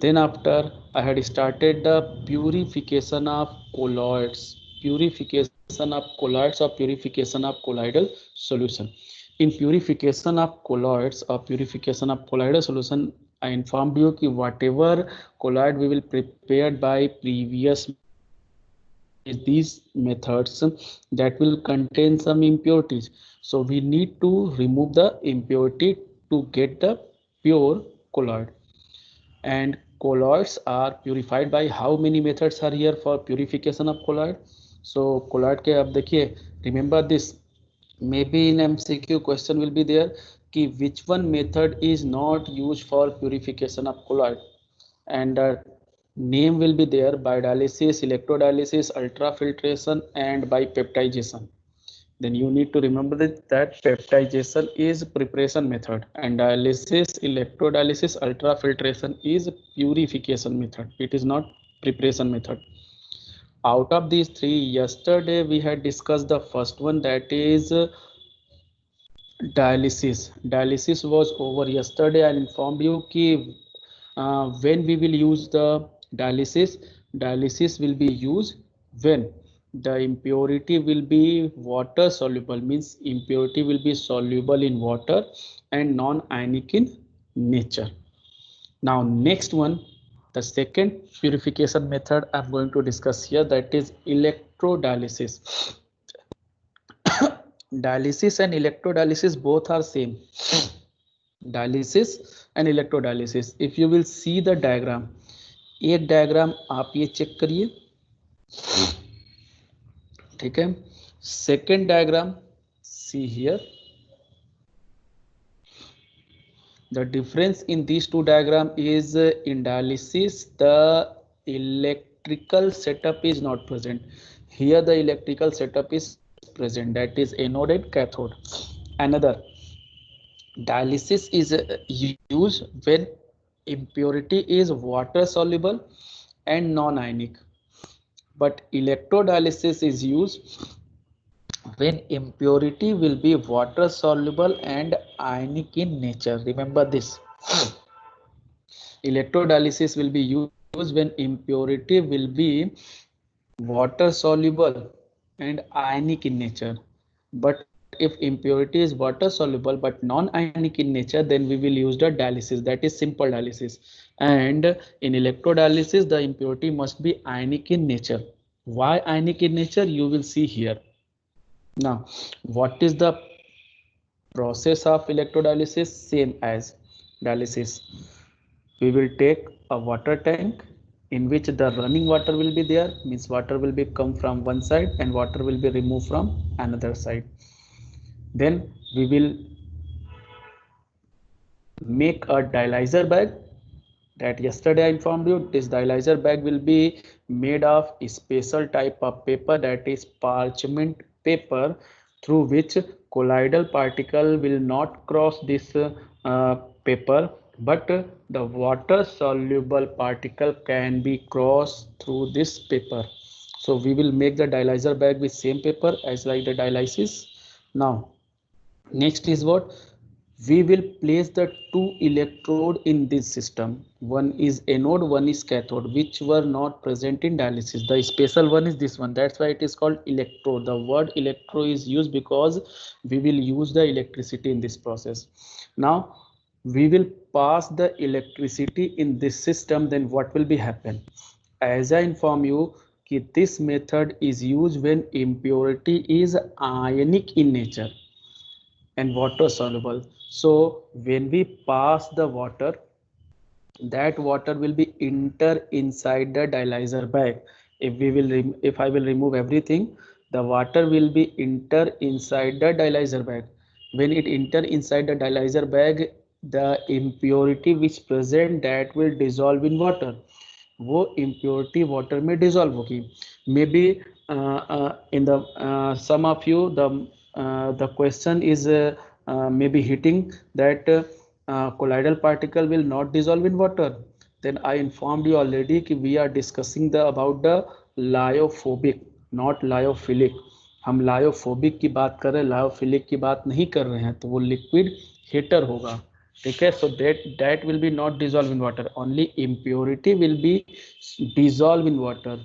Then after I had started the purification of colloids, purification of colloidal solution. In purification of colloids or purification of colloidal solution, I informed you कि whatever colloid we will prepared by previous these methods that will contain some impurities. So we need to remove the impurity to get the pure colloid. And colloids are purified by how many methods are here for purification of colloid? So colloid के अब देखिए, remember this, maybe in MCQ question will be there कि which one method is not used for purification of colloid, and name will be there: by dialysis, electrodialysis, ultrafiltration, and by peptidation. Then you need to remember that peptidation is preparation method, and dialysis, electrodialysis, ultrafiltration is purification method. It is not preparation method. Out of these three, yesterday we had discussed the first one, that is dialysis was over yesterday. I informed you कि when we will use the dialysis will be used when the impurity will be water soluble, means impurity will be soluble in water and non-ionic in nature. Now next one, the second purification method I'm going to discuss here, that is electrodialysis. Dialysis and electrodialysis both are same. Dialysis and electrodialysis, if you will see the diagram, एक diagram आप ये check करिए, ठीक है. Second diagram, see here, the difference in these two diagram is in dialysis the electrical setup is not present. Here the electrical setup is present, that is anode and cathode. Another, dialysis is used when impurity is water soluble and non-ionic, but electrodialysis is used when impurity will be water soluble and ionic in nature. Remember this, electrodialysis will be used when impurity will be water soluble and ionic in nature, but if impurity is water soluble but non-ionic in nature, then we will use the dialysis, that is simple dialysis. And in electrodialysis the impurity must be ionic in nature. Why ionic in nature, you will see here. Now what is the process of electrodialysis? Same as dialysis. We will take a water tank in which the running water will be there, means water will be come from one side and water will be removed from another side. Then we will make a dialyzer bag, that yesterday I informed you. This dialyzer bag will be made of a special type of paper, that is parchment paper, through which colloidal particle will not cross this paper, but the water soluble particle can be crossed through this paper. So we will make the dialyzer bag with same paper as like the dialysis. Now next is what, we will place the two electrode in this system. One is anode, one is cathode, which were not present in dialysis. The special one is this one, that's why it is called electrode. The word electro is used because we will use the electricity in this process. Now we will pass the electricity in this system, then what will be happen? As I inform you, this method is used when impurity is ionic in nature and water soluble. So when we pass the water, that water will be enter inside the dialyzer bag. If I will remove everything, the water will be enter inside the dialyzer bag. When it enter inside the dialyzer bag, the impurity which present, that will dissolve in water. वो impurity water में dissolve होगी. Maybe in the some of you the question is maybe hitting that colloidal particle will not dissolve in water. Then I informed you already कि we are discussing about the lyophobic, not lyophilic. हम lyophobic की बात कर रहे हैं, lyophilic की बात नहीं कर रहे हैं, तो वो लिक्विड हीटर होगा. ठीक है. So that will be not dissolved in water, only impurity will be dissolved in water.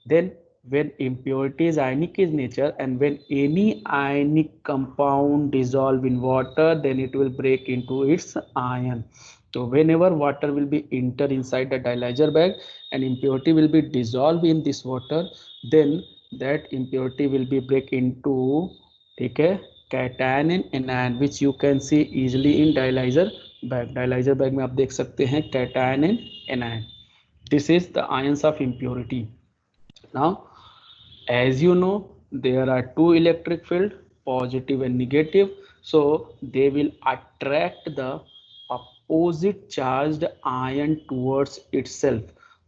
Then when impurity is ionic in nature, and when any ionic compound dissolve in water, then it will break into its ion. So whenever water will be enter inside the dialyzer bag and impurity will be dissolved in this water, then that impurity will be break into, ठीक है, cation and anion, which you can see easily in dialyzer bag. Dialyzer bag में आप देख सकते हैं cation and anion. This is the ions of impurity. Now, as you know, there are two electric field, positive and negative. So they will attract the opposite charged ion towards itself.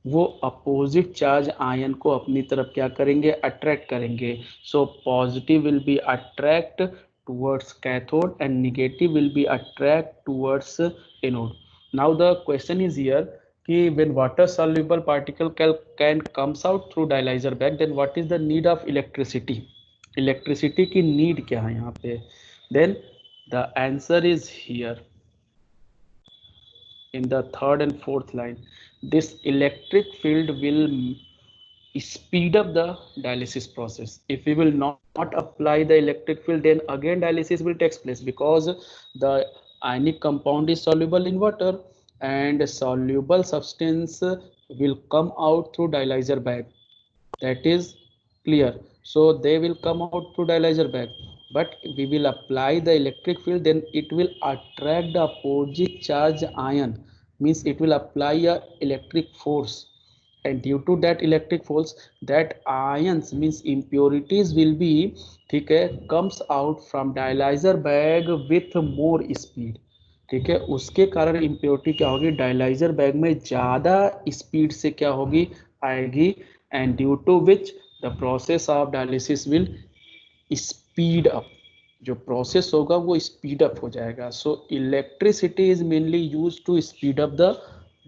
वो opposite charge ion को अपनी तरफ क्या करेंगे, attract करेंगे. So positive will be attract towards cathode and negative will be attract towards anode. Now the question is here कि when water soluble particle can comes out through dialyzer bag, then what is the need of electricity? Electricity की need क्या है यहाँ पे? Then the answer is here in the third and fourth line. This electric field will speed up the dialysis process. If we will not apply the electric field, then again dialysis will take place, because the ionic compound is soluble in water and soluble substance will come out through dialyzer bag. That is clear. So they will come out through dialyzer bag, but we will apply the electric field, then it will attract the opposite charge ion, means it will apply a electric force, and due to that electric force, that ions means impurities will be, ठीक है, comes out from dialyzer bag with more speed. ठीक है, उसके कारण impurity क्या होगी, dialyser bag में ज़्यादा स्पीड से क्या होगी, आएगी, and due to which the process of dialysis will speed up. जो प्रोसेस होगा वो स्पीड अप हो जाएगा. So electricity is mainly use to speed up the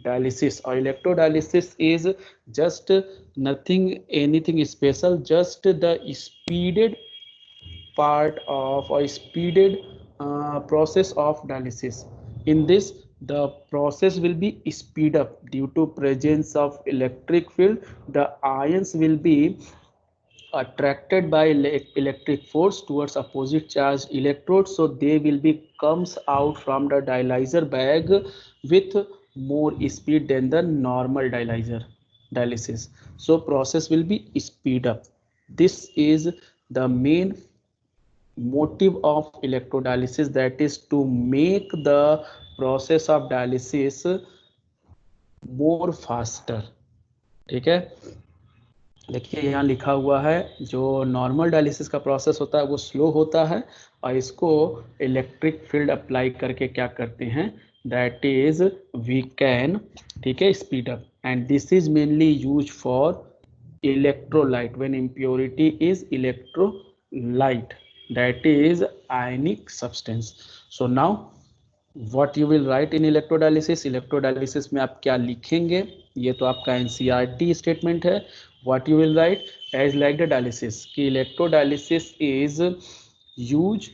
dialysis, or electrodialysis is just nothing anything special, just the speeded part of or speeded process of dialysis. In this, the process will be speed up due to presence of electric field. The ions will be attracted by electric force towards opposite charged electrodes, so they will be comes out from the dialyzer bag with more speed than the normal dialysis. So process will be speed up. This is the main motive of electrodialysis, that is to make the process of dialysis more faster. ठीक है, देखिए यहाँ लिखा हुआ है, जो normal dialysis का process होता है वो स्लो होता है, और इसको इलेक्ट्रिक फील्ड अप्लाई करके क्या करते हैं, दैट इज वी कैन, ठीक है, speed up. And this is mainly use for electrolyte when impurity is electrolyte, that is ionic substance. So now what you will write in electrodialysis, electrodialysis में आप क्या लिखेंगे, ये तो आपका NCERT स्टेटमेंट है. what you will write as like the dialysis कि electrodialysis is used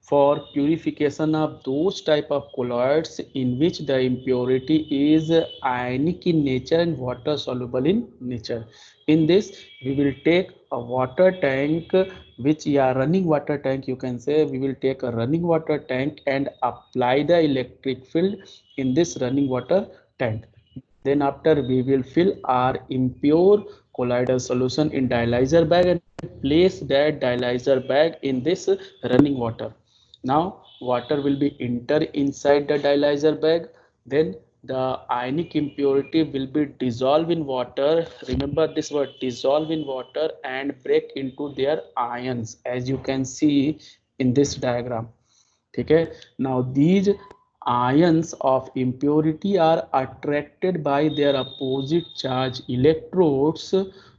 for purification of those type of colloids in which the impurity is ionic in nature and water soluble in nature. In this, we will take a water tank, which running water tank, you can say. We will take a running water tank and apply the electric field in this running water tank. Then after, we will fill our impure colloidal solution in dialyzer bag and place that dialyzer bag in this running water. Now water will be enter inside the dialyzer bag, then the ionic impurity will be dissolved in water. Remember this word, dissolve in water, and break into their ions, as you can see in this diagram. ठीक है, now these ions of impurity are attracted by their opposite charge electrodes.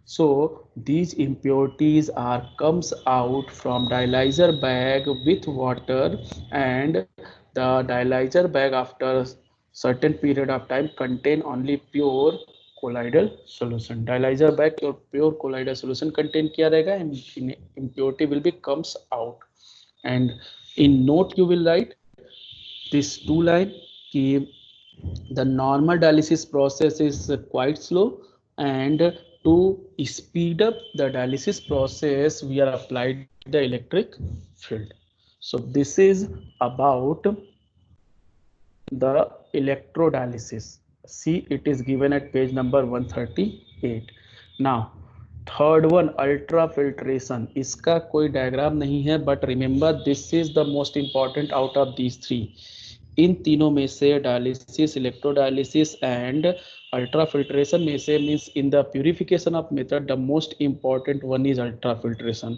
So these impurities are comes out from dialyzer bag with water, and the dialyzer bag after certain period of time contain only pure colloidal solution. Dialyzer bag और pure colloidal solution contain किया रहेगा, impurity will be comes out. And in note you will write this two line कि the normal dialysis process is quite slow, and to speed up the dialysis process we are applied the electric field. So this is about the electrodialysis. See, it is given at page number 138. Now third one ultra filtration, इसका कोई diagram नहीं है, but remember this is the most important out of these three. इन तीनों में से dialysis, electrodialysis and ultra filtration में से means in the purification of method the most important one is ultra filtration.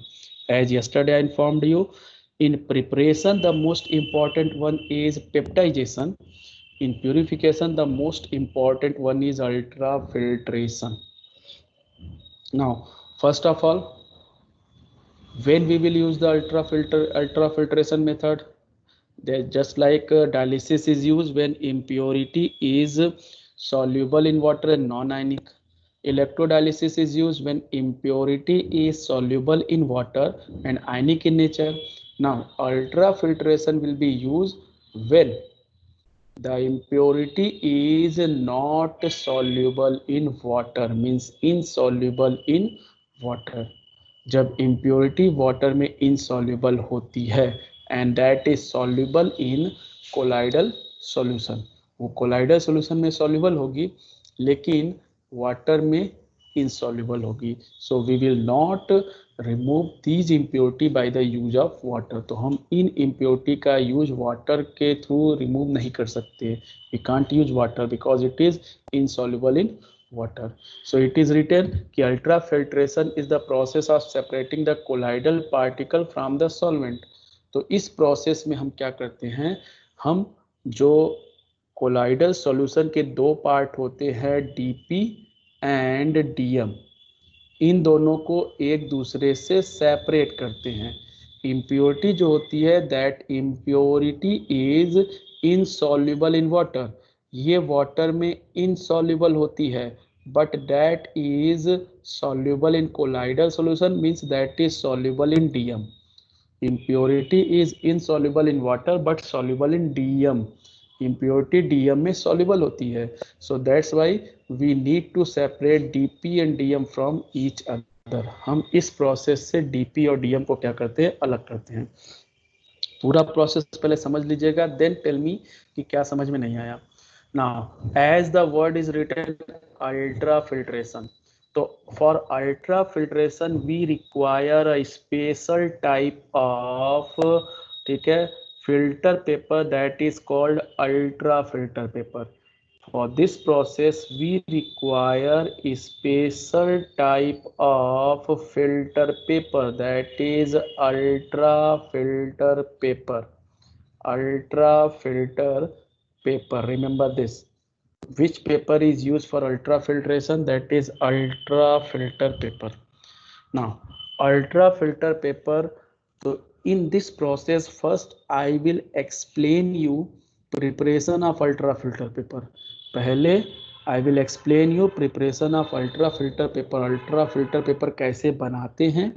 As yesterday I informed you, in preparation the most important one is peptidation, in purification the most important one is ultrafiltration. Now first of all, when we will use the ultrafiltration method, they just like dialysis is used when impurity is soluble in water and non-ionic. Electrodialysis is used when impurity is soluble in water and ionic in nature. Now ultrafiltration will be used when the impurity is not soluble in water, means insoluble in water. जब impurity water में insoluble होती है and that is soluble in colloidal solution, वो colloidal solution में soluble होगी लेकिन water में insoluble होगी. So we will not remove these impurity by the use of water. तो हम इन impurity का use water के through remove नहीं कर सकते. We can't use water because it is insoluble in water. So it is written कि ultrafiltration is the process of separating the colloidal particle from the solvent. तो इस process में हम क्या करते हैं, हम जो colloidal solution के दो part होते हैं DP एंड DM, इन दोनों को एक दूसरे से सेपरेट करते हैं. इम्प्योरिटी जो होती है that impurity is insoluble in water, ये वाटर में इनसॉल्युबल होती है but that is soluble in colloidal solution, means that is soluble in DM. Impurity is insoluble in water but soluble in DM. Impurity DM में soluble होती है. So that's why we need to separate DP and DM from each other. हम इस process से DP और DM को क्या करते हैं, अलग करते हैं. पूरा प्रोसेस पहले समझ लीजिएगा, देन टेल मी कि क्या समझ में नहीं आया. Now as the word is written ultra filtration, तो for ultra filtration we require a special type of, ठीक है, filter paper that is called ultra filter paper. For this process we require a special type of filter paper that is ultra filter paper. Ultra filter paper, remember this. Which paper is used for ultra filtration? That is ultra filter paper. Now ultra filter paper, so in this process first I will explain you preparation of ultra filter paper. पहले I will explain you preparation of ultra filter paper. ultra filter paper कैसे बनाते हैं,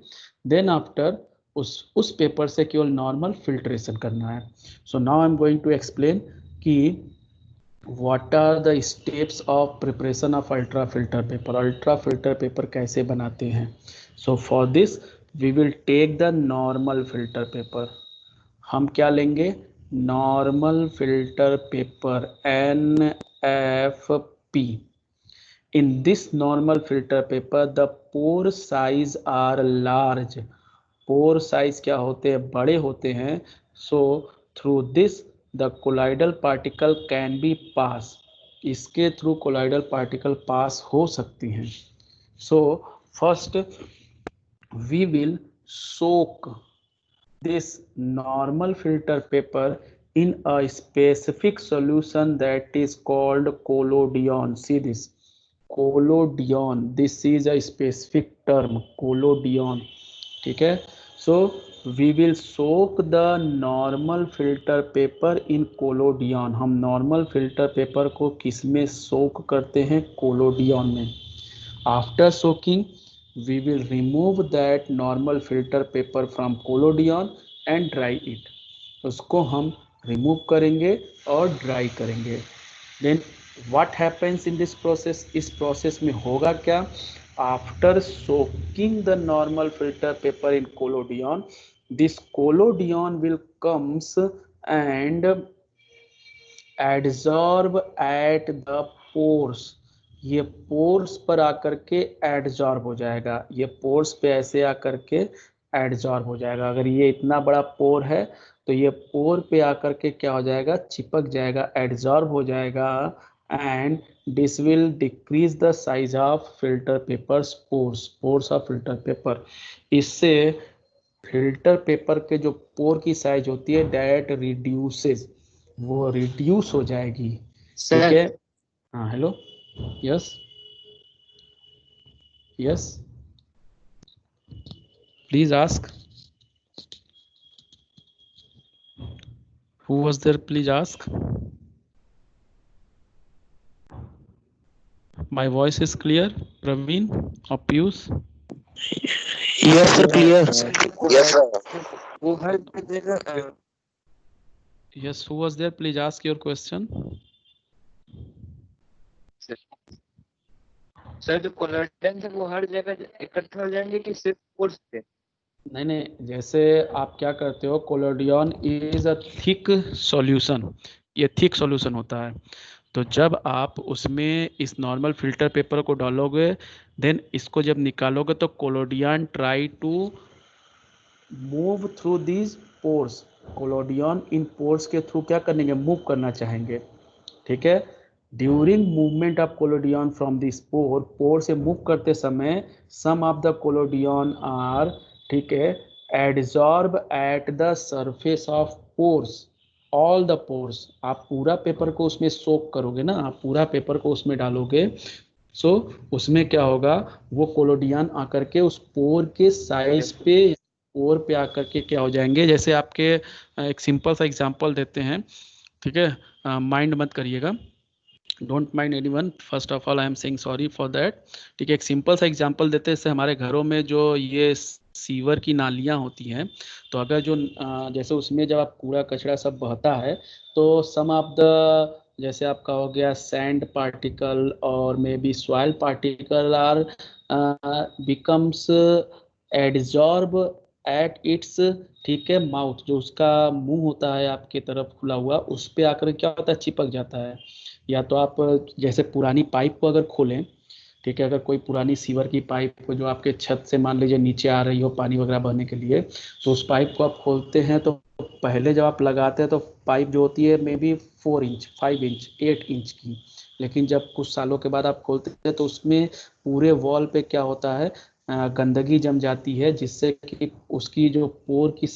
then after उस paper से केवल normal filtration करना है. So now I am going to explain कि what are the steps of preparation of ultra filter paper. ultra filter paper कैसे बनाते हैं. So for this we will take the normal filter paper. हम क्या लेंगे, normal filter paper NFP. In this normal filter paper the pore size are large. pore size क्या होते हैं, बड़े होते हैं. So through this the colloidal particle can be pass. इसके थ्रू colloidal particle pass हो सकती हैं. So first we will soak this normal filter paper in a specific solution that is called collodion. See this, collodion, this is a specific term, collodion. ठीक है. So we will soak the normal filter paper in collodion. हम normal filter paper को किस में soak करते हैं, collodion में. After soaking we will remove that normal filter paper from collodion and dry it. उसको हम रिमूव करेंगे और ड्राई करेंगे। Then what happens in this process, इस प्रोसेस में होगा क्या, after soaking the normal filter paper in collodion, this collodion will comes and adsorb at the pores, ये पोर्स पर आकर के एडजॉर्ब हो जाएगा, ये पोर्स पे ऐसे आकर के एडजॉर्ब हो जाएगा। अगर ये इतना बड़ा पोर है तो ये पोर पे आकर के क्या हो जाएगा, चिपक जाएगा, एडजॉर्ब हो जाएगा। And this will decrease the size of filter papers pores, pores of filter paper, इससे फिल्टर पेपर के जो पोर की साइज होती है डेट रिड्यूसेस, वो रिड्यूस हो जाएगी। ठीक है, हाँ hello, yes yes, please ask, who was there, please ask, my voice is clear, Praveen और Piyush? Yes, sir, clear. Yes, sir. वो हर जगह Yes, who was there? Please ask your question. Sir जो कोलेजन है वो हर जगह इकट्ठा हो जाएंगे कि सिर्फ कोर्स पे? नहीं नहीं, जैसे आप क्या करते हो, collodion is a thick solution, ये थिक सॉल्यूशन होता है। तो जब आप उसमें इस नॉर्मल फिल्टर पेपर को डालोगे, देन इसको जब निकालोगे तो collodion try to move through these pores, collodion इन पोर्स के थ्रू क्या करेंगे, मूव करना चाहेंगे। ठीक है, during movement of collodion from this pore, pore से मूव करते समय some of the collodion are, ठीक है, adsorb at the surface of pores, all the pores, आप पूरा पेपर को उसमें सोक करोगे ना, आप पूरा पेपर को उसमें डालोगे, सो उसमें क्या होगा, वो कोलोडियन आकर के उस पोर के साइज पे, पोर पे आकर के क्या हो जाएंगे, जैसे आपके एक सिंपल सा एग्जांपल देते हैं, ठीक है, माइंड मत करिएगा, don't mind anyone, first of all I am saying sorry for that. ठीक है, एक सिंपल सा एग्जांपल देते हैं, जैसे हमारे घरों में जो ये सीवर की नालियां होती हैं, तो अगर जो जैसे उसमें जब आप कूड़ा कचरा सब बहता है, तो सम ऑफ द, जैसे आपका हो गया सैंड पार्टिकल और maybe soil particle are becomes adsorb at its, ठीक है, माउथ, जो उसका मुंह होता है आपके तरफ खुला हुआ, उस पे आकर क्या होता है, चिपक जाता है। या तो आप जैसे पुरानी पाइप को अगर खोलें, ठीक है, अगर कोई पुरानी सीवर की पाइप को जो आपके छत से मान लीजिए नीचे आ रही हो पानी वगैरह बहने के लिए, तो उस पाइप को आप खोलते हैं, तो पहले जब आप लगाते हैं तो पाइप जो होती है may be 4 inch, 5 inch, 8 inch की, लेकिन जब कुछ सालों के बाद आप खोलते हैं तो उसमें पूरे वॉल पे क्या होता है, गंदगी जम जाती है, जिससे कि उसकी जो पोर की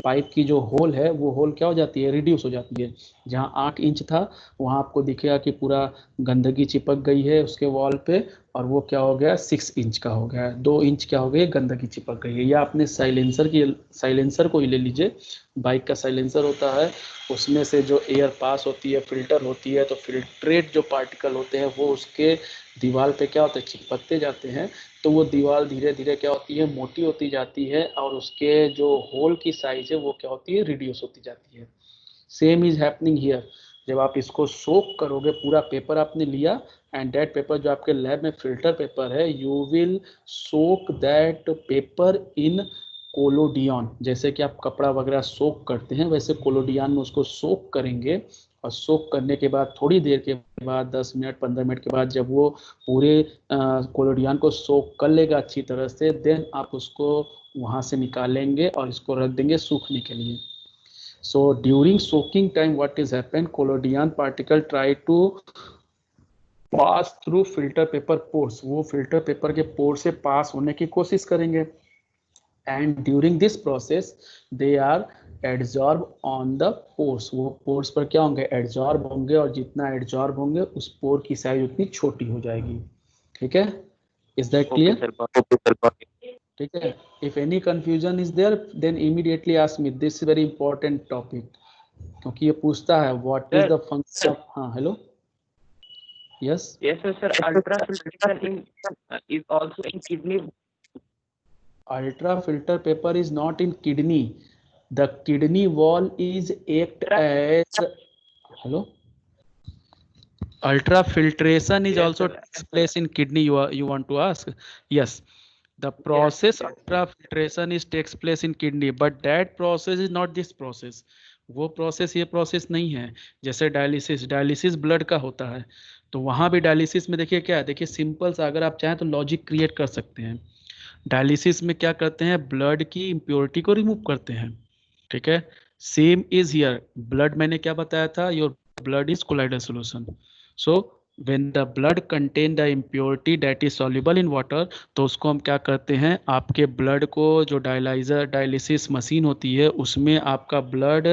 पाइप की जो होल है, वो होल क्या हो जाती है, रिड्यूस हो जाती है। जहाँ 8 इंच था वहाँ आपको दिखेगा कि पूरा गंदगी चिपक गई है उसके वॉल पे, और वो क्या हो गया, 6 इंच का हो गया, 2 इंच क्या हो गई, गंदगी चिपक गई है। या आपने साइलेंसर को ही ले लीजिए, बाइक का साइलेंसर होता है, उसमें से जो एयर पास होती है, फिल्टर होती है, तो फिल्ट्रेट जो पार्टिकल होते हैं वो उसके दीवार पे क्या होते हैं, चिपकते जाते हैं, तो वो दीवार धीरे धीरे क्या होती है, मोटी होती जाती है, और उसके जो होल की साइज है वो क्या होती है, रिड्यूस होती जाती है। सेम इज हैपनिंग हियर, जब आप इसको सोक करोगे, पूरा पेपर आपने लिया, एंड दैट पेपर जो आपके लैब में फिल्टर पेपर है, you will soak that paper in collodion, जैसे कि आप कपड़ा वगैरह सोक करते हैं, वैसे कोलोडियन में उसको सोक करेंगे। और सोक करने के बाद थोड़ी देर के बाद, 10 मिनट 15 मिनट के बाद, जब वो पूरे कोलोडियन को सोक कर लेगा अच्छी तरह से, देन आप उसको वहाँ से निकालेंगे और इसको रख देंगे सूखने के लिए। So during soaking time, what is happen? Collodion particle try to pass through filter paper pores. वो filter paper के pore से pass होने की कोशिश करेंगे. And during this process, they are adsorb on the pores. वो pores पर क्या होंगे, adsorb होंगे, और जितना adsorb होंगे उस pore की size उतनी छोटी हो जाएगी. ठीक है? Is that clear? ठीक है, if any confusion is there, then immediately ask me. This is very important topic, क्योंकि ये पूछता है what is the function of, हाँ hello, yes Yes, sir. Ultrafiltration is also in kidney. Ultra filter paper is not in kidney, The kidney wall is act as, hello, ultrafiltration is Yes, also sir. takes place in kidney, you want to ask? Yes, the process Yes. ultrafiltration is takes place in kidney, but that process is not this process. वो process ये process नहीं है। जैसे dialysis, dialysis blood का होता है, तो वहां भी डायलिसिस में देखिए क्या है, देखिए सिंपल सा, अगर आप चाहें तो लॉजिक क्रिएट कर सकते हैं। डायलिसिस में क्या करते हैं, ब्लड की इम्प्योरिटी को रिमूव करते हैं, ठीक है। सेम इज हियर, ब्लड मैंने क्या बताया था, your blood is colloidal solution. So when the blood contain the impurity that is soluble in water, तो उसको हम क्या करते हैं, आपके ब्लड को जो डायलिसिस मशीन होती है उसमें आपका ब्लड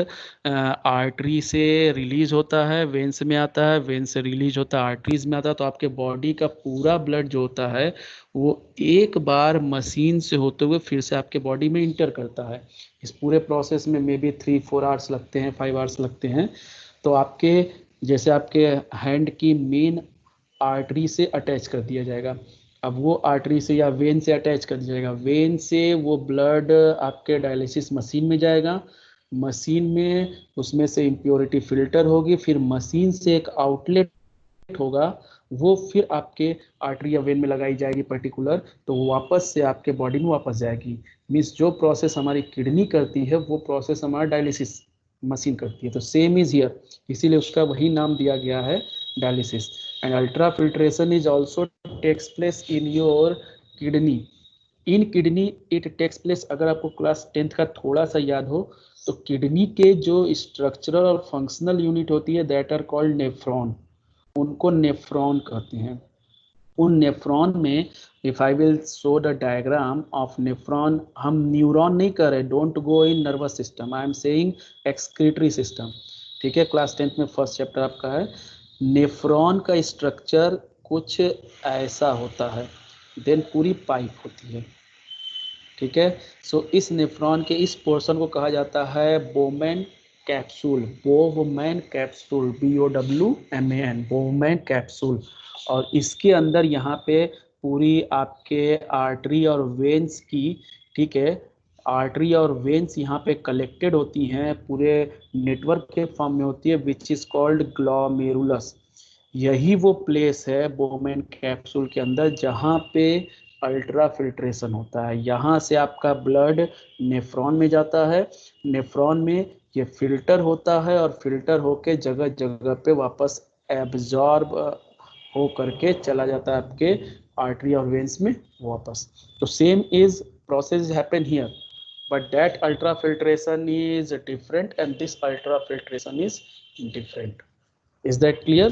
आर्टरी से रिलीज होता है, वेन्स में आता है, वेन्स से रिलीज होता है, आर्टरीज में आता है, तो आपके बॉडी का पूरा ब्लड जो होता है वो एक बार मशीन से होते हुए फिर से आपके बॉडी में इंटर करता है। इस पूरे प्रोसेस में मे बी 3-4 आवर्स लगते हैं, 5 आवर्स लगते हैं। तो आपके, जैसे आपके हैंड की मेन आर्टरी से अटैच कर दिया जाएगा, अब वो आर्टरी से या वेन से अटैच कर दिया जाएगा, वेन से वो ब्लड आपके डायलिसिस मशीन में जाएगा, मशीन में उसमें से इम्प्योरिटी फिल्टर होगी, फिर मशीन से एक आउटलेट होगा, वो फिर आपके आर्टरी या वेन में लगाई जाएगी पर्टिकुलर, तो वो वापस से आपके बॉडी में वापस जाएगी। मीन्स जो प्रोसेस हमारी किडनी करती है वो प्रोसेस हमारा डायलिसिस मशीन करती है। तो सेम इज हियर, इसीलिए उसका वही नाम दिया गया है, dialysis. And ultra filtration is also takes place in your kidney. In kidney it takes place, अगर आपको क्लास 10th का थोड़ा सा याद हो, तो किडनी के जो स्ट्रक्चरल और फंक्शनल यूनिट होती है दैट आर कॉल्ड नेफ्रॉन, उनको नेफ्रॉन कहते हैं। उन नेफ्रॉन में, if I will show the diagram of nephron, हम न्यूरॉन नहीं कर रहे, don't go in nervous system, I am saying excretory system, ठीक है। क्लास 10th में फर्स्ट चैप्टर आपका है। नेफ्रॉन का स्ट्रक्चर कुछ ऐसा होता है, देन पूरी पाइप होती है, ठीक है। सो इस नेफ्रॉन के इस पोर्शन को कहा जाता है बोवमैन कैप्सूल, बोवमैन कैप्सूल, BOWMAN, बोवमैन कैप्सूल। और इसके अंदर यहाँ पे पूरी आपके आर्टरी और वेन्स की, ठीक है, आर्टरी और वेन्स यहाँ पे कलेक्टेड होती हैं, पूरे नेटवर्क के फॉर्म में होती है, विच इज कॉल्ड ग्लोमेरुलस। यही वो प्लेस है बोवमैन कैप्सूल के अंदर जहाँ पे अल्ट्रा फिल्ट्रेशन होता है। यहाँ से आपका ब्लड नेफ्रॉन में जाता है, नेफ्रॉन में ये फिल्टर होता है, और फिल्टर होके जगह जगह पे वापस एब्जॉर्ब हो करके चला जाता है आपके आर्टरी और वेन्स में वापस। तो same is process happen here, but that ultrafiltration is different and this ultrafiltration is different. Is that clear?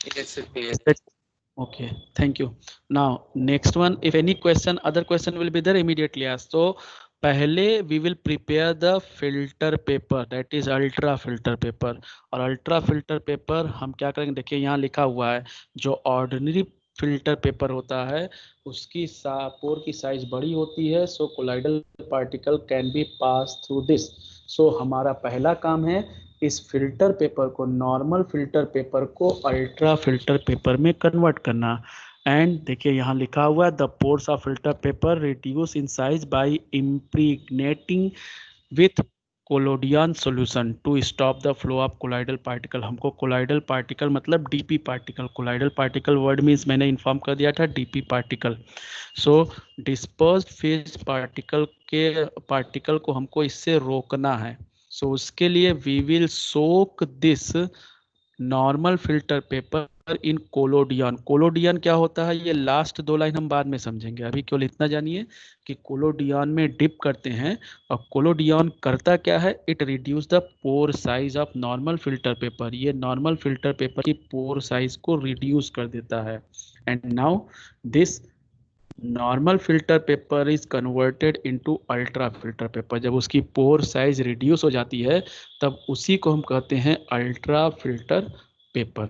Yes, sir. Yes. Okay, thank you. Now next one, if any question, other question will be there, immediately ask. So पहले we will prepare the filter paper, that is ultra filter paper। और ultra filter paper हम क्या करेंगे, देखिए यहाँ लिखा हुआ है, जो ऑर्डिनरी फिल्टर पेपर होता है उसकी पोर की साइज बड़ी होती है, so colloidal particle can be pass through this. So हमारा पहला काम है इस फिल्टर पेपर को, नॉर्मल फिल्टर पेपर को अल्ट्रा फिल्टर पेपर में कन्वर्ट करना। एंड देखिए यहाँ लिखा हुआ है, the pores of filter paper reduce in size by impregnating with collodion solution to stop the flow of colloidal particle. हमको कोलाइडल पार्टिकल मतलब DP particle, colloidal particle word means मैंने इन्फॉर्म कर दिया था DP particle. So dispersed phase particle को हमको इससे रोकना है। सो उसके लिए we will soak this normal filter paper in collodion. Collodion क्या होता है, ये लास्ट 2 लाइन हम बाद में समझेंगे, अभी केवल इतना जानिए कि कोलोडियन में डिप करते हैं। और कोलोडियन करता क्या है, it reduce the pore size of normal filter paper. ये नॉर्मल फिल्टर पेपर की पोर साइज को रिड्यूस कर देता है। And now this normal filter paper is converted into ultra filter paper. जब उसकी पोर साइज रिड्यूस हो जाती है तब उसी को हम कहते हैं ultra filter paper.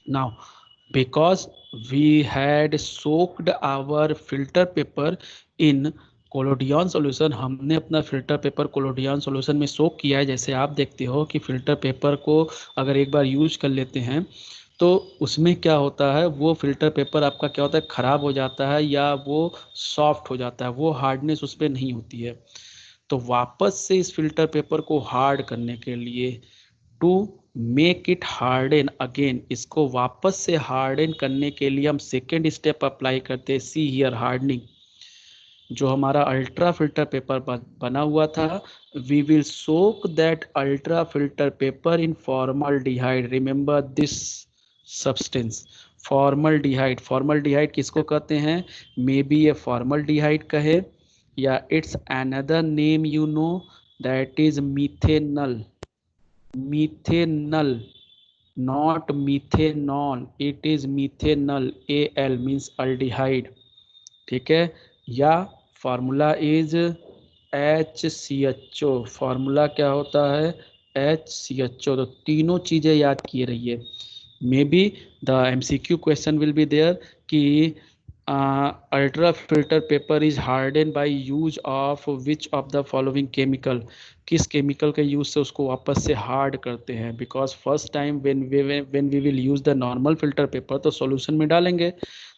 Now because we had soaked our filter paper in collodion solution, हमने अपना फिल्टर पेपर कोलोडियन सॉल्यूशन में सोक किया है। जैसे आप देखते हो कि फिल्टर पेपर को अगर एक बार यूज कर लेते हैं तो उसमें क्या होता है, वो फिल्टर पेपर आपका क्या होता है, ख़राब हो जाता है या वो सॉफ्ट हो जाता है, वो हार्डनेस उस पर नहीं होती है। तो वापस से इस फिल्टर पेपर को हार्ड करने के लिए, to make it harden again, इसको वापस से हार्डन करने के लिए हम सेकेंड स्टेप अप्लाई करते हैं, सी हियर हार्डनिंग। जो हमारा अल्ट्रा फिल्टर पेपर बना हुआ था, we will soak that ultra filter paper in formaldehyde. Remember this substance, formaldehyde किसको कहते हैं? मे बी ये फॉर्मल्डिहाइड कहे, या it's another name you know, that is methanal. Methanal, not methanol, it is methanol, Al means aldehyde, ठीक है। या formula is HCHO, formula क्या होता है? HCHO। तो तीनों चीजें याद किए रहिए। Maybe the MCQ question will be there कि ultra filter paper is harden by use of which of the following chemical, किस केमिकल के यूज से उसको वापस से हार्ड करते हैं। Because first time when we will use the normal filter paper, तो सॉल्यूशन में डालेंगे,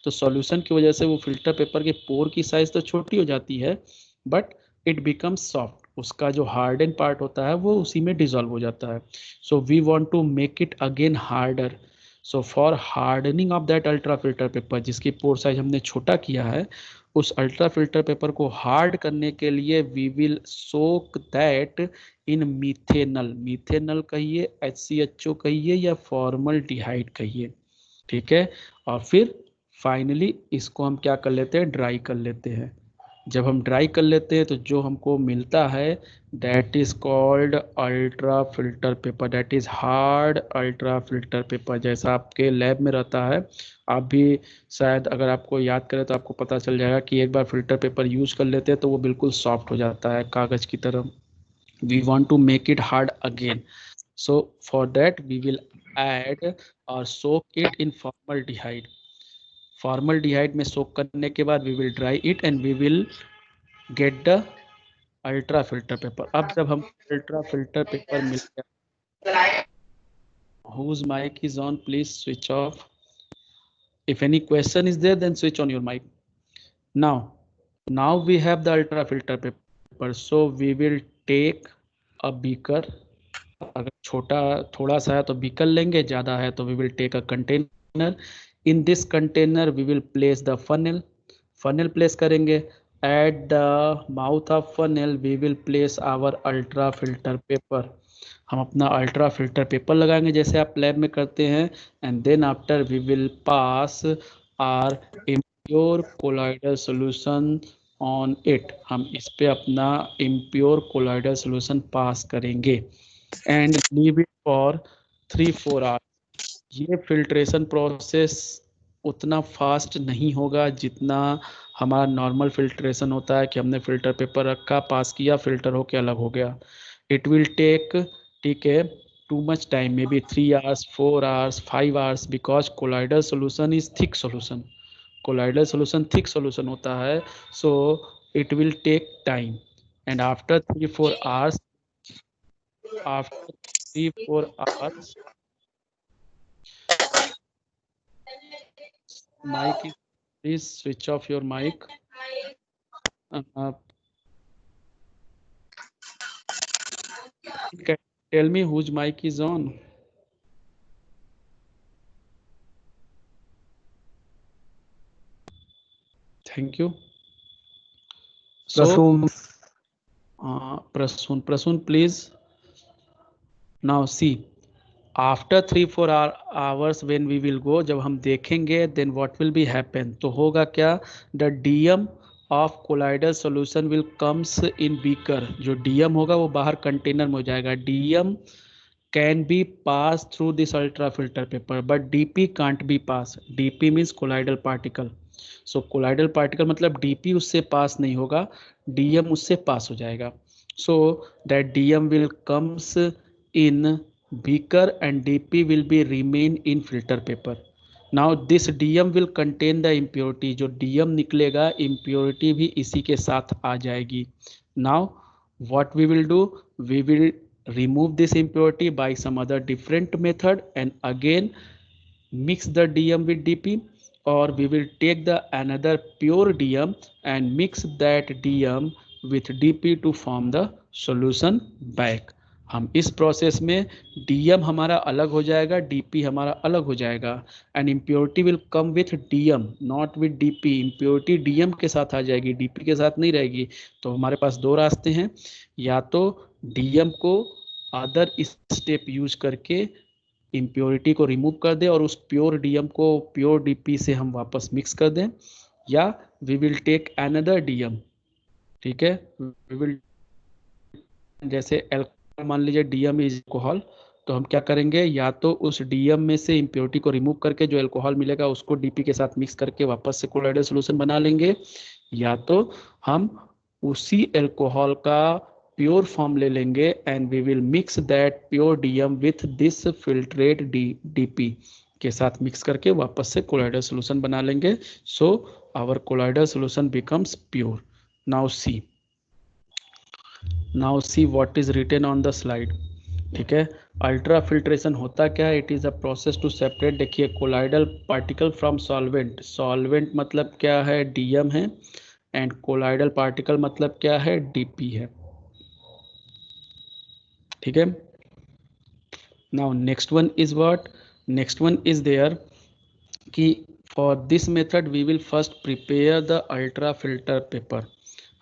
तो सॉल्यूशन की वजह से वो फिल्टर पेपर के पोर की साइज तो छोटी हो जाती है, बट इट बिकम्स सॉफ्ट, उसका जो हार्डन पार्ट होता है वो उसी में डिजॉल्व हो जाता है। So we want to make it again harder. So for hardening of that ultra filter paper, जिसकी पोर साइज हमने छोटा किया है, उस अल्ट्रा फिल्टर पेपर को हार्ड करने के लिए we will soak that in methanal. Methanal कहिए, HCHO कहिए, या फॉर्मल्डिहाइड कहिए, ठीक है। और फिर फाइनली इसको हम क्या कर लेते हैं? ड्राई कर लेते हैं। जब हम ड्राई कर लेते हैं तो जो हमको मिलता है, that is called ultra filter paper, that is hard ultra filter paper, जैसा आपके लैब में रहता है। आप भी शायद अगर आपको याद करें तो आपको पता चल जाएगा कि एक बार फिल्टर पेपर यूज कर लेते हैं तो वो बिल्कुल सॉफ्ट हो जाता है कागज की तरह। We want to make it hard again, so for that we will add or soak it in formaldehyde। formaldehyde में सोक करने के बाद we will dry it and we will get the ultra filter paper। अब जब हम ultra filter paper मिल गया, whose mic is on, please switch off। if any question is there then switch on your mic। now we have the ultra filter paper, so we will take a beaker। अगर छोटा थोड़ा सा है तो beaker लेंगे, ज़्यादा है तो we will take a container. In this container we will place the funnel, funnel place करेंगे। At the mouth of funnel we will place our ultra filter paper. हम अपना अल्ट्रा फिल्टर पेपर लगाएंगे जैसे आप लैब में करते हैं, and then after we will pass our impure colloidal solution on it. हम इस पे अपना इम्प्योर कोलाइडल सोल्यूशन पास करेंगे and leave it for 3-4 hours. ये फिल्ट्रेशन प्रोसेस उतना फास्ट नहीं होगा जितना हमारा नॉर्मल फिल्ट्रेशन होता है कि हमने फिल्टर पेपर रखा, पास किया, फिल्टर होके अलग हो गया। इट विल टेक, ठीक है, too much time, maybe 3 hours, 4 hours, 5 hours, because colloidal solution is thick solution. Colloidal solution thick solution होता है, so it will take time. And after 3-4 hours, after 3-4 hours, mic is, please switch off your mic। Can tell me whose mic is on? Thank you। So Prasun, please now see, after 3-4 hours when we will go, जब हम देखेंगे then what will be happen, तो होगा क्या, the DM of colloidal solution will comes in beaker। जो DM होगा वो बाहर कंटेनर में हो जाएगा। DM can be passed through this ultra filter paper but DP can't be passed। DP means colloidal particle। so colloidal particle मतलब DP उससे पास नहीं होगा, DM उससे पास हो जाएगा। so that DM will comes in beaker and DP will be remain in filter paper। now this DM will contain the impurity। जो DM निकलेगा impurity भी इसी के साथ आ जाएगी। now what we will do, we will remove this impurity by some other different method and again mix the DM with DP, or we will take the another pure DM and mix that DM with DP to form the solution bag. हम इस process में DM हमारा अलग हो जाएगा, DP हमारा अलग हो जाएगा, and impurity will come with DM not with DP. Impurity DM के साथ आ जाएगी, DP के साथ नहीं रहेगी. तो हमारे पास दो रास्ते हैं, या तो DM को अदर स्टेप यूज करके इम्प्योरिटी को रिमूव कर दें और उस प्योर DM को प्योर DP से हम वापस मिक्स कर दें, या we will take another DM. ठीक है, वी विल, जैसे एल्कोहल मान लीजिए DM इज अल्कोहल, तो हम क्या करेंगे, या तो उस DM में से इम्प्योरिटी को रिमूव करके जो अल्कोहल मिलेगा उसको DP के साथ मिक्स करके वापस से कोलॉइडल सॉल्यूशन बना लेंगे, या तो हम उसी अल्कोहल का प्योर फॉर्म ले लेंगे and we will mix that pure DM with this filtrate DP के साथ मिक्स करके वापस से कोलॉइडल सॉल्यूशन बना लेंगे. So our colloidal solution becomes pure. Now see what is written on the slide. ठीक है, अल्ट्रा फिल्ट्रेशन होता क्या है? It is a process to separate, देखिए, colloidal particle from solvent. Solvent मतलब क्या है? DM है, एंड कोलॉइडल पार्टिकल मतलब क्या है? DP है. ठीक है, now next one is what? Next one is there कि for this method we will first prepare the ultra filter paper.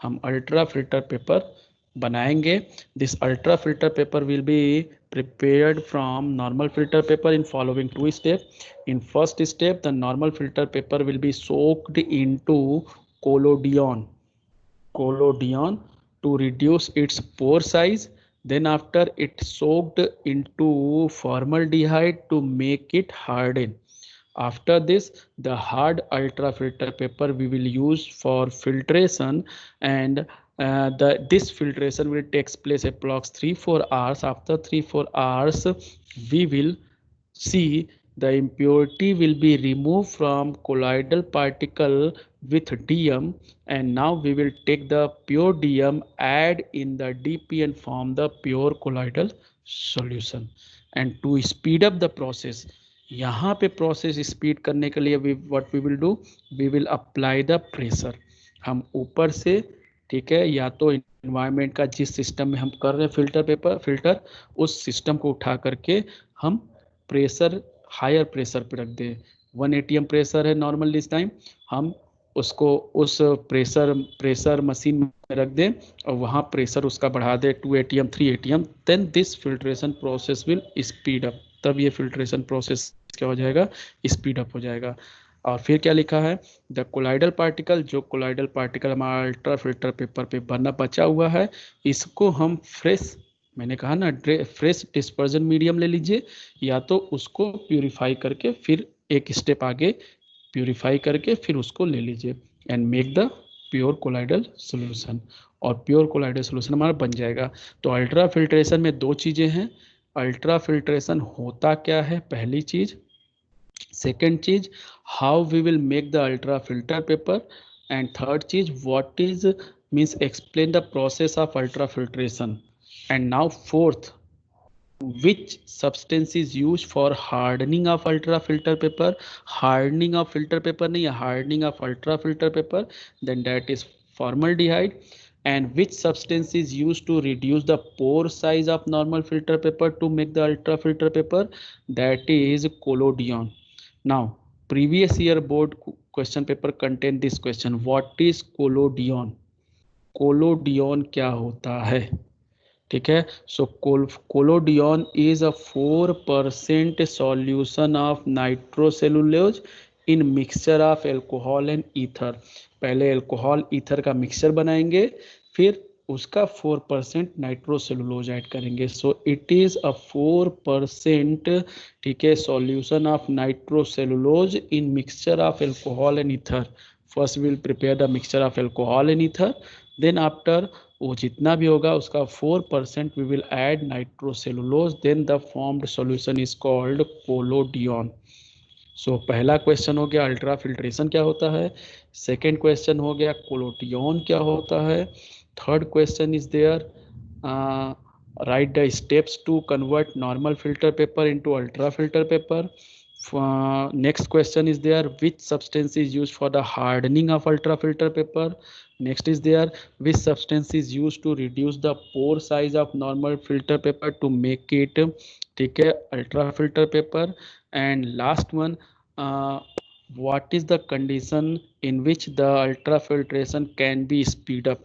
हम अल्ट्रा फिल्टर पेपर बनाएंगे. This ultra filter paper will be prepared from normal filter paper in following two steps. In first step, the normal filter paper will be soaked into collodion to reduce its pore size. Then after it soaked into formaldehyde to make it harden. After this, the hard ultra filter paper we will use for filtration, and this filtration will takes place approx 3-4 hours. After 3-4 hours, we will see the impurity will be removed from colloidal particle with DM, and now we will take the pure DM, add in the DP and form the pure colloidal solution. And to speed up the process, यहाँ पे process speed करने के लिए what we will do, we will apply the pressure. हम ऊपर से, ठीक है, या तो इन्वायरमेंट का जिस सिस्टम में हम कर रहे हैं फिल्टर, उस सिस्टम को उठा करके हम प्रेशर हायर प्रेशर पे रख दें. 1 ATM प्रेशर है नॉर्मल दिस टाइम, हम उसको उस प्रेशर मशीन में रख दें और वहाँ प्रेशर उसका बढ़ा दें 2 ATM 3 ATM. Then this filtration process will speed up. तब ये फिल्ट्रेशन प्रोसेस क्या हो जाएगा? स्पीड अप हो जाएगा. और फिर क्या लिखा है? द कोलाइडल पार्टिकल, जो कोलाइडल पार्टिकल हमारा अल्ट्रा फिल्टर पेपर पे बना बचा हुआ है, इसको हम फ्रेश, मैंने कहा ना, फ्रेश डिस्पर्जन मीडियम ले लीजिए, या तो उसको प्यूरिफाई करके फिर एक स्टेप आगे प्यूरिफाई करके फिर उसको ले लीजिए and make the pure colloidal solution. और प्योर कोलाइडल सॉल्यूशन हमारा बन जाएगा. तो अल्ट्रा फिल्ट्रेशन में दो चीज़ें हैं. अल्ट्रा फिल्ट्रेशन होता क्या है, पहली चीज. सेकेंड चीज, how we will make the ultra filter paper. And third चीज, what is means explain the process of ultra filtration. And now fourth, which substance is used for hardening of ultra filter paper. Hardening of filter paper नहीं है, hardening of ultra filter paper, then that is formaldehyde. And which substance is used to reduce the pore size of normal filter paper to make the ultra filter paper? That is collodion. Now previous year board question paper contain this question, what is collodion? collodion क्या होता है? ठीक है, so collodion is a 4% solution of nitrocellulose in mixture of alcohol and ether. पहले alcohol ether का mixture बनाएंगे, फिर उसका 4% नाइट्रोसेलुलोज ऐड करेंगे. सो इट इज अ 4%, ठीक है, solution of nitrocellulose in mixture of alcohol and ether. First will prepare the mixture of alcohol and ether, then after वो जितना भी होगा उसका 4% we will add nitrocellulose, then the formed solution is called collodion. So पहला question हो गया ultra filtration क्या होता है. सेकेंड क्वेश्चन हो गया कोलोडियन क्या होता है. Third question is there, write the steps to convert normal filter paper into ultra filter paper. Next question is there, which substance is used for the hardening of ultrafilter paper? Next is there, which substance is used to reduce the pore size of normal filter paper to make it, ठीक है, ultrafilter paper? And last one, what is the condition in which the ultrafiltration can be speed up?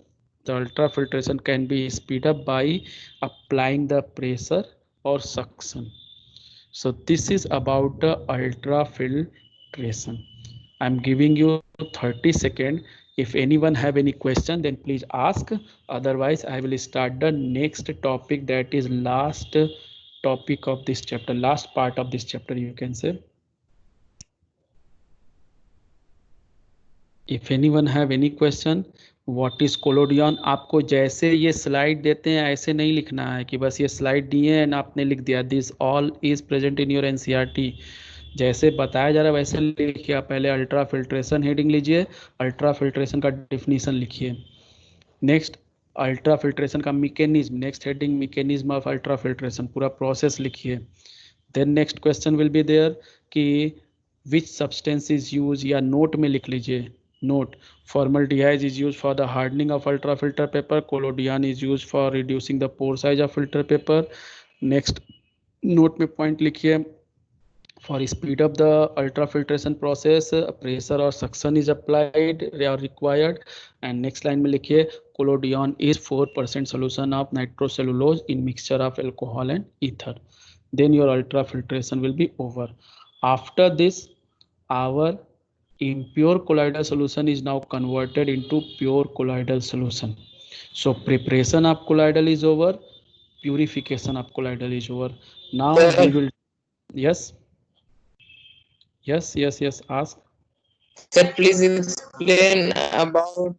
The ultrafiltration can be speed up by applying the pressure or suction. So this is about the ultrafiltration. I'm giving you 30 seconds. If anyone have any question, then please ask. Otherwise, I will start the next topic, that is last topic of this chapter, last part of this chapter, you can say. If anyone have any question, what is collodion? आपको जैसे ये slide देते हैं ऐसे नहीं लिखना है कि बस ये स्लाइड दिए हैं ना आपने लिख दिया, this all is present in your NCERT. जैसे बताया जा रहा है वैसे लिखिए आप। पहले अल्ट्रा फिल्ट्रेशन हेडिंग लीजिए, अल्ट्रा फिल्ट्रेशन का डिफिनीशन लिखिए। नेक्स्ट अल्ट्रा फिल्ट्रेशन का mechanism, next heading mechanism of ultra filtration, पूरा प्रोसेस लिखिए। Then next question will be there कि विच सब्सटेंस इज यूज, या नोट में लिख लीजिए। Note, formaldehyde is used for the hardening of ultrafilter paper. Collodion is used for reducing the pore size of filter paper. Next, note में point लिखिए, for speed up the ultrafiltration process, pressure or suction is applied or required. And next line में लिखिए, collodion is 4% solution of nitrocellulose in mixture of alcohol and ether. Then your ultrafiltration will be over. After this, our impure colloidal solution is now converted into pure colloidal solution. So preparation of colloidal is over, purification of colloidal is over. Now we will, yes, ask. Sir, please explain about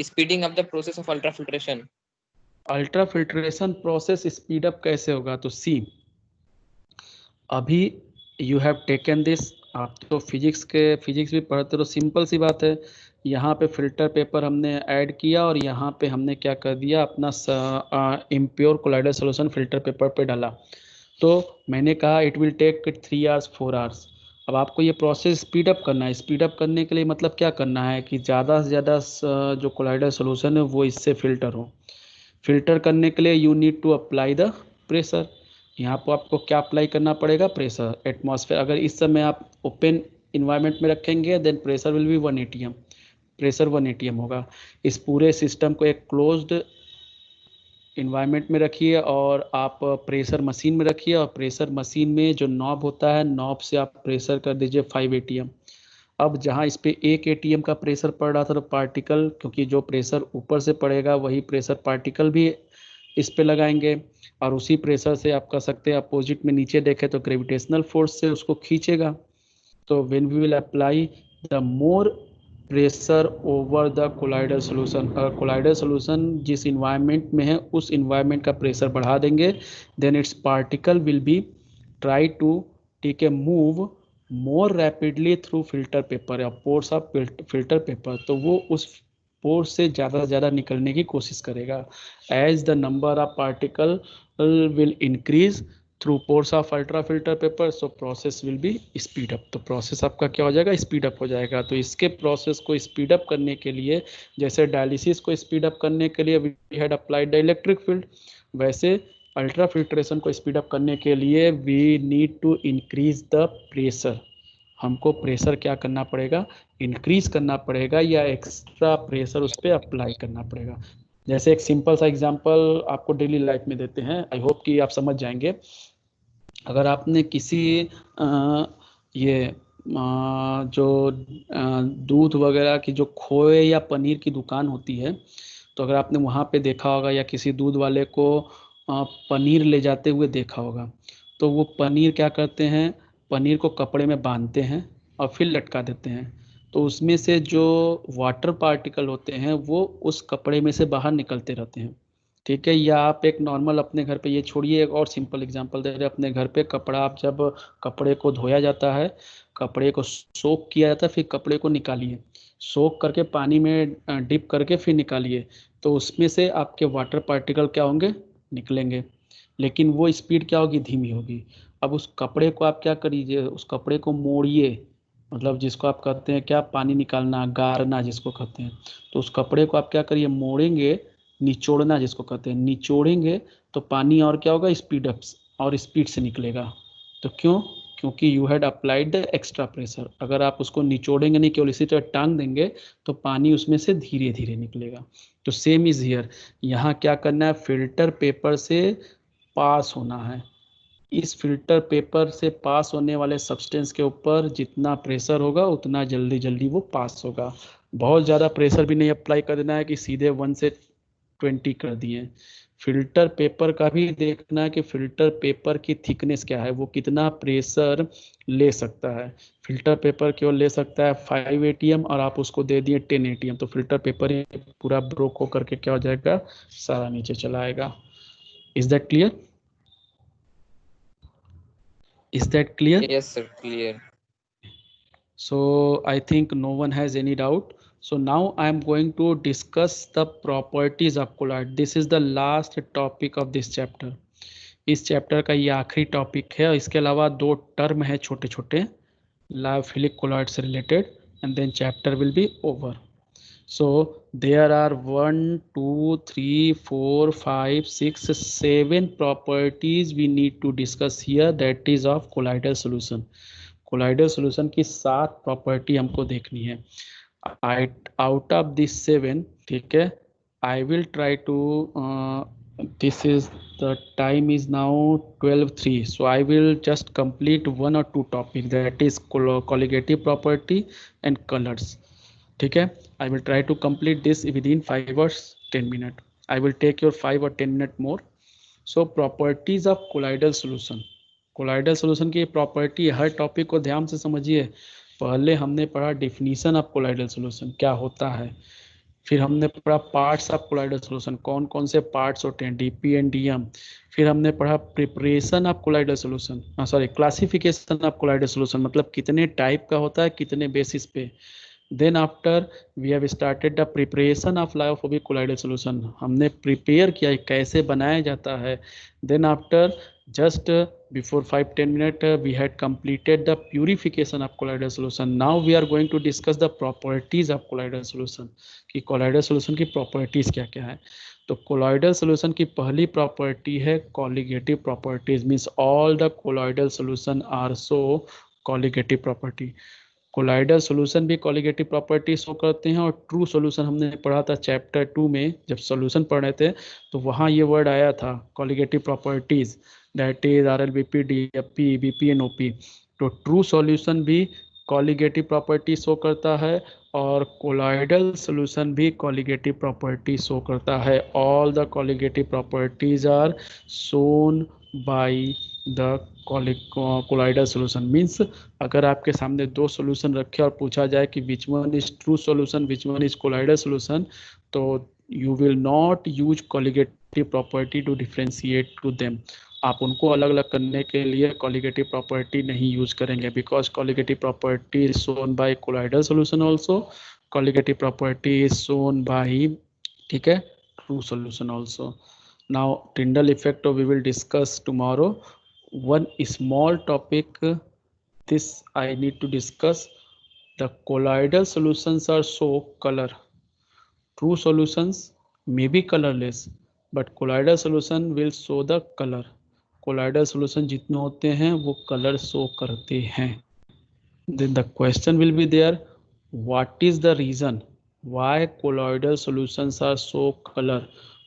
speeding up the process of ultrafiltration. Ultrafiltration process speed up कैसे होगा? तो see, अभी you have taken this, आप तो physics भी पढ़ते हो, simple सी बात है। यहाँ पे फिल्टर पेपर हमने ऐड किया और यहाँ पे हमने क्या कर दिया, अपना impure colloidal solution filter paper पे डाला। तो मैंने कहा it will take 3 hours 4 hours. अब आपको ये प्रोसेस स्पीड अप करना है। स्पीड अप करने के लिए मतलब क्या करना है कि ज़्यादा से ज़्यादा जो कोलाइडल सॉल्यूशन है वो इससे फिल्टर हो। फिल्टर करने के लिए you need to apply the pressure. यहाँ पर आपको क्या अप्लाई करना पड़ेगा? Pressure, atmosphere. अगर इस समय आप ओपन इन्वायरमेंट में रखेंगे then pressure will be 1 atm, pressure 1 atm होगा। इस पूरे सिस्टम को एक क्लोज्ड इन्वायरमेंट में रखिए और आप प्रेशर मशीन में रखिए, और प्रेशर मशीन में जो नॉब होता है, नॉब से आप प्रेशर कर दीजिए 5 atm। अब जहाँ इस पे 1 atm का प्रेशर पड़ रहा था तो पार्टिकल, क्योंकि जो प्रेशर ऊपर से पड़ेगा वही प्रेशर पार्टिकल भी इस पे लगाएंगे, और उसी प्रेशर से आप कर सकते हैं अपोजिट में नीचे देखें तो ग्रेविटेशनल फोर्स से उसको खींचेगा। तो when we will apply the more pressure over the colloidal solution, अगर कोलाइडल सॉल्यूशन जिस इन्वायरमेंट में है उस इन्वायरमेंट का प्रेशर बढ़ा देंगे, then its particle will be try to take a move more rapidly through filter paper या pores of filter paper. तो वो उस पोर से ज़्यादा निकलने की कोशिश करेगा। As the number of particle will increase through pores of ultra filter paper, so process will be speed up. तो प्रोसेस आपका क्या हो जाएगा? स्पीड अप हो जाएगा। तो इसके प्रोसेस को स्पीड अप करने के लिए, जैसे डायलिसिस को स्पीड अप करने के लिए we had applied the electric field, वैसे अल्ट्रा फिल्ट्रेशन को स्पीड अप करने के लिए we need to increase the pressure. हमको प्रेशर क्या करना पड़ेगा? इंक्रीज करना पड़ेगा, या एक्स्ट्रा प्रेशर उस पर अप्लाई करना पड़ेगा। जैसे एक सिंपल सा एग्जांपल आपको डेली लाइफ में देते हैं, आई होप कि आप समझ जाएंगे। अगर आपने किसी जो दूध वगैरह की जो खोए या पनीर की दुकान होती है, तो अगर आपने वहाँ पे देखा होगा या किसी दूध वाले को पनीर ले जाते हुए देखा होगा, तो वो पनीर क्या करते हैं, पनीर को कपड़े में बांधते हैं और फिर लटका देते हैं। तो उसमें से जो वाटर पार्टिकल होते हैं वो उस कपड़े में से बाहर निकलते रहते हैं, ठीक है। या आप एक नॉर्मल अपने घर पे, ये छोड़िए एक और सिंपल एग्जांपल दे रहे हैं, अपने घर पे कपड़ा, आप जब कपड़े को धोया जाता है, कपड़े को सोक किया जाता है, फिर कपड़े को निकालिए, सोक करके पानी में डिप करके फिर निकालिए, तो उसमें से आपके वाटर पार्टिकल क्या होंगे? निकलेंगे। लेकिन वो स्पीड क्या होगी? धीमी होगी। अब उस कपड़े को आप क्या करिए, उस कपड़े को मोड़िए, मतलब जिसको आप कहते हैं क्या, पानी निकालना, गारना जिसको कहते हैं, तो उस कपड़े को आप क्या करिए, मोड़ेंगे, निचोड़ना जिसको कहते हैं, निचोड़ेंगे तो पानी और क्या होगा, स्पीड अप और स्पीड से निकलेगा। तो क्यों, क्योंकि you had applied the extra pressure. अगर आप उसको निचोड़ेंगे नहीं, केवल इसी तरह टांग देंगे, तो पानी उसमें से धीरे धीरे निकलेगा। तो सेम इज हियर, यहाँ क्या करना है, फिल्टर पेपर से पास होना है। इस फिल्टर पेपर से पास होने वाले सब्सटेंस के ऊपर जितना प्रेशर होगा उतना जल्दी जल्दी वो पास होगा। बहुत ज़्यादा प्रेशर भी नहीं अप्लाई कर देना है कि सीधे 1 से 20 कर दिए। फिल्टर पेपर का भी देखना है कि फिल्टर पेपर की थिकनेस क्या है, वो कितना प्रेशर ले सकता है। फिल्टर पेपर केवल ले सकता है 5 ATM और आप उसको दे दिए 10 ATM, तो फिल्टर पेपर ही पूरा ब्रोक होकर के क्या हो जाएगा, सारा नीचे चला आएगा। Is that clear? Is that clear? Yes, sir. Clear. So I think no one has any doubt. So now I am going to discuss the properties of colloid. This is the last topic of this chapter. इस chapter का ये आखिरी topic है। इसके अलावा 2 term है छोटे छोटे लायोफिलिक कोलॉइड से related, and then chapter will be over. So there are 1, 2, 3, 4, 5, 6, 7 properties we need to discuss here, that is of colloidal solution. Colloidal solution की 7 प्रॉपर्टी हमको देखनी है। आउट ऑफ दिस 7, ठीक है, I will try to, this is the time is now 12:03, so I will just complete 1 or 2 topic, that is colligative property and colours. ठीक है, I will try to complete this within 5 or 10 minutes. I will take your 5 or 10 minutes more. So properties of colloidal solution. Colloidal solution की property, हर topic को ध्यान से समझिए। पहले हमने पढ़ा डिफिनीशन ऑफ कोलाइडल सॉल्यूशन क्या होता है, फिर हमने पढ़ा पार्ट्स ऑफ कोलाइडल सॉल्यूशन, कौन कौन से पार्ट्स होते हैं, डीपी एंड डीएम। फिर हमने पढ़ा preparation of colloidal solution, sorry classification of colloidal solution, मतलब कितने टाइप का होता है, कितने बेसिस पे। Then after we have started the preparation of lyophobic colloidal solution, हमने प्रिपेयर किया कैसे बनाया जाता है। Then after just before 5-10 minutes we had completed the purification of colloidal solution. Now we are going to discuss the properties of colloidal solution, कि colloidal solution की properties क्या क्या है। तो colloidal solution की पहली प्रॉपर्टी है colligative properties, means all the colloidal solution are so colligative property। Colloidal solution भी कॉलिगेटिव प्रॉपर्टी शो करते हैं, और ट्रू सॉल्यूशन हमने पढ़ा था चैप्टर 2 में, जब सॉल्यूशन पढ़ रहे थे तो वहाँ ये वर्ड आया था colligative properties, that is RLBP, DFP, EBP and OP। तो ट्रू सॉल्यूशन भी कॉलिगेटिव प्रॉपर्टी शो करता है, और कोलाइडल सॉल्यूशन भी कॉलिगेटिव प्रॉपर्टी शो करता है। All the colligative properties are shown by the colloidal solution. Means अगर आपके सामने 2 सॉल्यूशन रखे और पूछा जाए कि which one is true solution, which one is colloidal solution, तो you will not use colligative property to differentiate to them. आप उनको अलग अलग करने के लिए कॉलिगेटिव प्रॉपर्टी नहीं यूज करेंगे, because colligative property is shown by colloidal solution also, colligative property is shown by, ठीक है, true solution also. Now Tyndall effect we will discuss tomorrow. One small topic, this I need to discuss. The colloidal solutions are so color. True solutions may be colorless, but colloidal solution will show the color. Colloidal solution जितने होते हैं वो color show करते हैं। Then the question will be there, what is the reason why colloidal solutions are so color?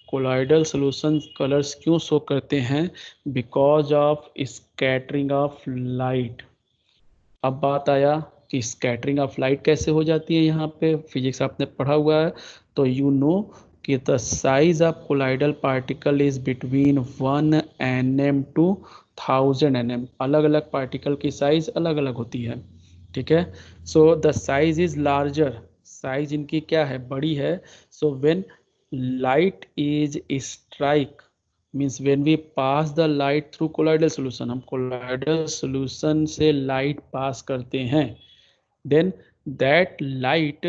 Colloidal solution colours क्यों show करते हैं? Because of scattering of light. अब बात आया कि स्कैटरिंग ऑफ लाइट कैसे हो जाती है। यहाँ पे फिजिक्स आपने पढ़ा हुआ है, तो यू नो कि the size of colloidal particle is between 1 nm to 1000 nm। अलग अलग पार्टिकल की साइज अलग अलग होती है, ठीक है। So the size is larger, size इनकी क्या है, बड़ी है। So when light is strike, means when we pass the light through colloidal solution, हम colloidal solution से light pass करते हैं, then that light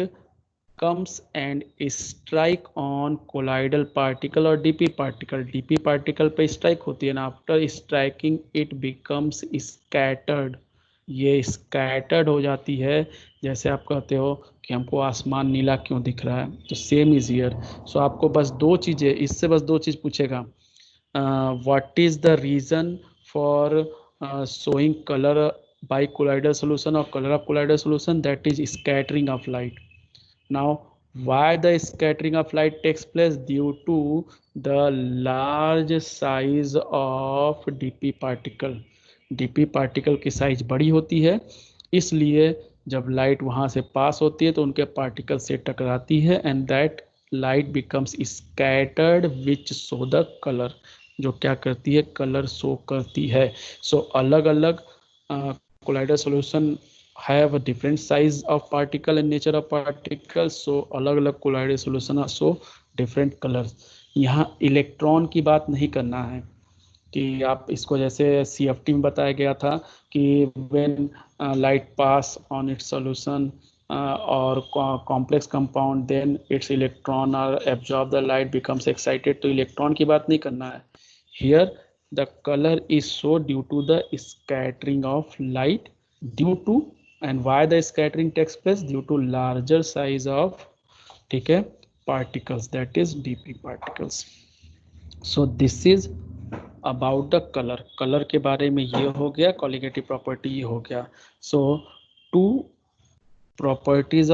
comes and strike on colloidal particle और dp particle पे strike होती है ना, after striking it becomes scattered, ये scattered हो जाती है। जैसे आप कहते हो कि हमको आसमान नीला क्यों दिख रहा है, तो सेम इज हियर। सो आपको बस दो चीजें, इससे बस दो चीज पूछेगा, what is the reason for showing color by colloidal solution or color of colloidal solution, that is scattering of light. Now why the scattering of light takes place? Due to the large size of dp particle, dp particle की size बड़ी होती है, इसलिए जब light वहां से पास होती है तो उनके पार्टिकल से टकराती है, and that light becomes scattered which show the colour, जो क्या करती है, कलर शो करती है। सो अलग अलग colloidal solution have a different size of particle and nature of particles, so अलग अलग colloidal solution show different colors। यहाँ इलेक्ट्रॉन की बात नहीं करना है कि आप इसको, जैसे CFT में बताया गया था कि when light pass on its solution or complex compound, then its electron or absorb the light becomes excited, तो इलेक्ट्रॉन की बात नहीं करना है। Here the color is so due to the scattering of light, due to, and why the scattering takes place, due to larger size of, ठीक है, particles, that is dp particles। so this is about the color, color के बारे में ये हो गया, colligative property ये हो गया। so two properties of